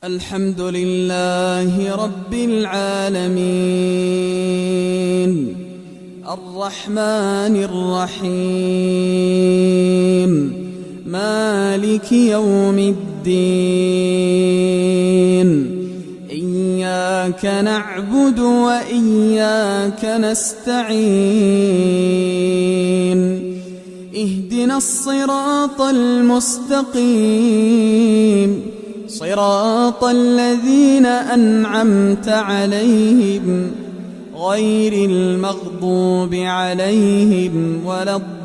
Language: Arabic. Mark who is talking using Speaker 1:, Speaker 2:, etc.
Speaker 1: الحمد لله رب العالمين الرحمن الرحيم مالك يوم الدين إياك نعبد وإياك نستعين اهدنا الصراط المستقيم صراط الذين أنعمت عليهم غير المغضوب عليهم ولا الضالين.